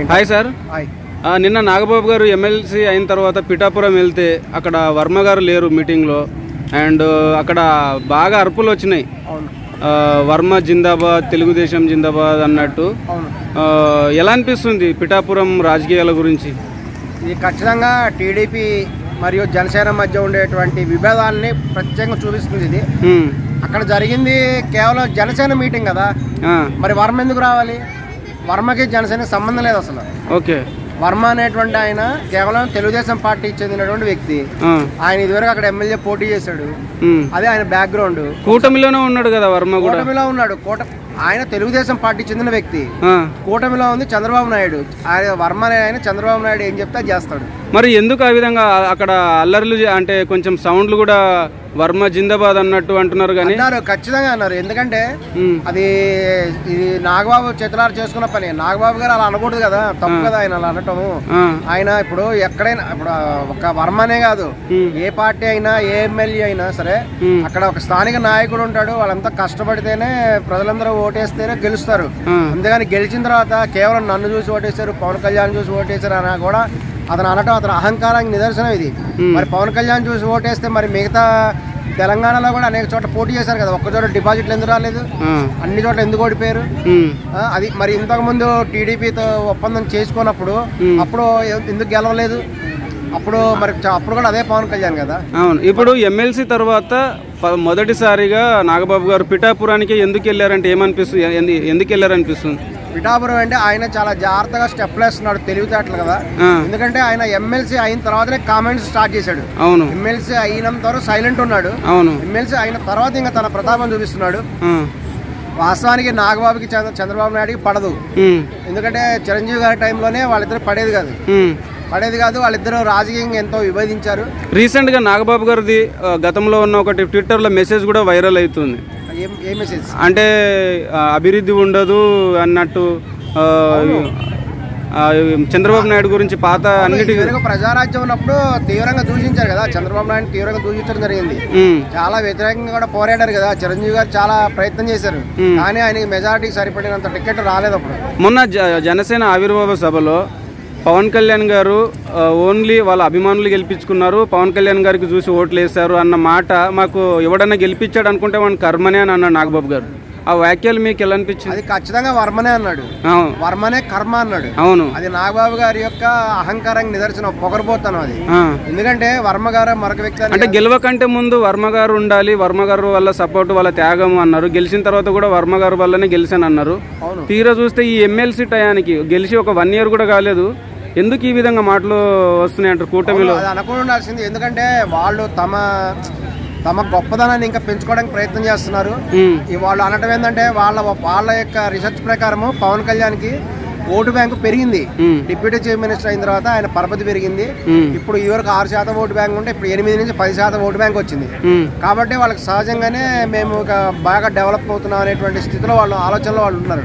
Hi sir. నిన్న నాగబాబు గారు MLC అయిన తర్వాత పిఠాపురం వెళ్తే అక్కడ వర్మ గారు లేరు మీటింగ్లో, అండ్ అక్కడ బాగా అరుపులు వచ్చినాయి. వర్మ జిందాబాద్, తెలుగుదేశం జిందాబాద్ అన్నట్టు. ఎలా అనిపిస్తుంది పిఠాపురం రాజకీయాల గురించి? ఇది ఖచ్చితంగా టీడీపీ మరియు జనసేన మధ్య ఉండేటువంటి విభేదాలని ప్రత్యేకంగా చూపిస్తుంది. ఇది అక్కడ జరిగింది కేవలం జనసేన మీటింగ్ కదా, మరి వర్మ ఎందుకు రావాలి? వర్మకి జనసేన సంబంధం లేదు అసలు. ఓకే, వర్మ అనేటువంటి ఆయన కేవలం తెలుగుదేశం పార్టీకి చెందినటువంటి వ్యక్తి. ఆయన ఇదివరకు అక్కడ ఎమ్మెల్యే పోటీ చేశాడు, అదే ఆయన బ్యాక్గ్రౌండ్. కూటమిలోనే ఉన్నాడు కదా వర్మ కూడా. కూటమిలో ఉన్నాడు. ఆయన తెలుగుదేశం పార్టీ చెందిన వ్యక్తి. కూటమిలో ఉంది చంద్రబాబు నాయుడు. ఆయన వర్మ ఆయన చంద్రబాబు నాయుడు ఏం చెప్తే చేస్తాడు. మరి ఎందుకు ఆ విధంగా అక్కడ అల్లర్లు, అంటే కొంచెం సౌండ్లు కూడా వర్మ జిందాబాద్ అన్నట్టు అంటున్నారు? కానీ అన్నారు, ఖచ్చితంగా అన్నారు. ఎందుకంటే అది ఇది నాగబాబు చేతులారు చేసుకున్న పని. నాగబాబు గారు అలా అనకూడదు కదా, తప్పు కదా ఆయన అలా అనటము. ఆయన ఇప్పుడు ఎక్కడైనా, ఇప్పుడు ఒక వర్మనే కాదు, ఏ పార్టీ అయినా ఏ ఎమ్మెల్యే అయినా సరే అక్కడ ఒక స్థానిక నాయకుడు ఉంటాడు. వాళ్ళంతా కష్టపడితేనే ప్రజలందరూ ఓటేస్తేనే గెలుస్తారు. అంతేగాని గెలిచిన తర్వాత కేవలం నన్ను చూసి ఓటేశారు, పవన్ కళ్యాణ్ చూసి ఓటేశారు అన్నా కూడా అతను అనటం అతను అహంకారానికి నిదర్శనం ఇది. మరి పవన్ కళ్యాణ్ చూసి ఓటేస్తే మరి మిగతా తెలంగాణలో కూడా అనేక చోట్ల పోటీ చేశారు కదా, ఒక్క చోట డిపాజిట్లు ఎందుకు రాలేదు? అన్ని చోట్ల ఎందుకు ఓడిపోయారు? అది మరి ఇంతకు ముందు టీడీపీతో ఒప్పందం చేసుకున్నప్పుడు అప్పుడు ఎందుకు గెలవలేదు? అప్పుడు మరి అప్పుడు కూడా అదే పవన్ కళ్యాణ్ కదా. అవును. ఇప్పుడు ఎమ్మెల్సీ తర్వాత మొదటిసారిగా నాగబాబు గారు పిఠాపురానికి ఎందుకు వెళ్ళారంటే ఏమనిపిస్తుంది? ఎందుకు వెళ్ళారనిపిస్తుంది? పిఠాపురం అంటే ఆయన చాలా జాగ్రత్తగా స్టెప్లు వేస్తున్నాడు, తెలివితేటలు కదా. ఎందుకంటే ఆయన ఎమ్మెల్సీ అయిన తర్వాతనే కామెంట్స్ స్టార్ట్ చేశాడు. అవును. ఎమ్మెల్సీ అయినంత వరకు సైలెంట్ ఉన్నాడు. అవును. ఎమ్మెల్సీ అయిన తర్వాత ఇంకా తన ప్రతాపం చూపిస్తున్నాడు. వాస్తవానికి నాగబాబుకి చంద్రబాబు నాయుడుకి పడదు. ఎందుకంటే చిరంజీవి గారి టైంలోనే వాళ్ళిద్దరు పడేది కాదు. వాళ్ళిద్దరు రాజకీయంగా ఎంతో విభేదించారు. రీసెంట్ గా నాగబాబు గారిది గతంలో ఉన్న ఒకటి ట్విట్టర్ లో మెసేజ్ కూడా వైరల్ అవుతుంది. ఏ మెసేజ్ అంటే అభివృద్ధి ఉండదు అన్నట్టు, చంద్రబాబు నాయుడు గురించి పాత అన్నిటి ప్రజారాజ్యం ఉన్నప్పుడు తీవ్రంగా దూషించారు కదా, చంద్రబాబు నాయుడు తీవ్రంగా దూషించడం జరిగింది. చాలా వ్యతిరేకంగా కూడా పోరాడారు కదా. చిరంజీవి గారు చాలా ప్రయత్నం చేశారు, కానీ ఆయనకి మెజారిటీకి సరిపడినంత టికెట్ రాలేదు. అప్పుడు మొన్న జనసేన ఆవిర్భావ సభలో పవన్ కళ్యాణ్ గారు ఓన్లీ వాళ్ళ అభిమానులు గెలిపించుకున్నారు, పవన్ కళ్యాణ్ గారికి చూసి ఓట్లు వేశారు అన్న మాట మాకు ఎవడన్నా గెలిపించాడు అనుకుంటే వాడిని కర్మనే అని అన్నాడు నాగబాబు గారు. ఆ వ్యాఖ్యలు మీకు ఎలా అనిపించింది? అది ఖచ్చితంగా వర్మనే అన్నాడు, వర్మనే కర్మ అన్నాడు. అవును. అది నాగబాబు గారి యొక్క అహంకారానికి నిదర్శనం, పొగరబోతాను అది. ఎందుకంటే వర్మ గారు మరొక వ్యక్తి అంటే గెలవకంటే ముందు వర్మ గారు ఉండాలి, వర్మ గారు వల్ల సపోర్ట్, వాళ్ళ త్యాగం అన్నారు. గెలిచిన తర్వాత కూడా వర్మ గారు వల్లనే గెలిచాను అన్నారు. తీరా చూస్తే ఈ ఎమ్మెల్సీ టయానికి గెలిచి ఒక 1 year కూడా కాలేదు. ఎందుకు ఈ విధంగా మాటలు వస్తున్నాయి అంటారు కూటమిలో? అది అనుకుని ఉండాల్సింది. ఎందుకంటే వాళ్ళు తమ గొప్పదనాన్ని ఇంకా పెంచుకోవడానికి ప్రయత్నం చేస్తున్నారు. వాళ్ళు అనటం ఏంటంటే వాళ్ళ యొక్క రీసెర్చ్ ప్రకారము పవన్ కళ్యాణ్కి ఓటు బ్యాంకు పెరిగింది. డిప్యూటీ చీఫ్ మినిస్టర్ అయిన తర్వాత ఆయన పరపతి పెరిగింది. ఇప్పుడు ఇవరకు 6% ఓటు బ్యాంక్ ఉంటే ఇప్పుడు 8 నుంచి 10% ఓటు బ్యాంక్ వచ్చింది. కాబట్టి వాళ్ళకి సహజంగానే మేము బాగా డెవలప్ అవుతున్నాం అనేటువంటి స్థితిలో వాళ్ళు ఆలోచనలో వాళ్ళు ఉన్నారు.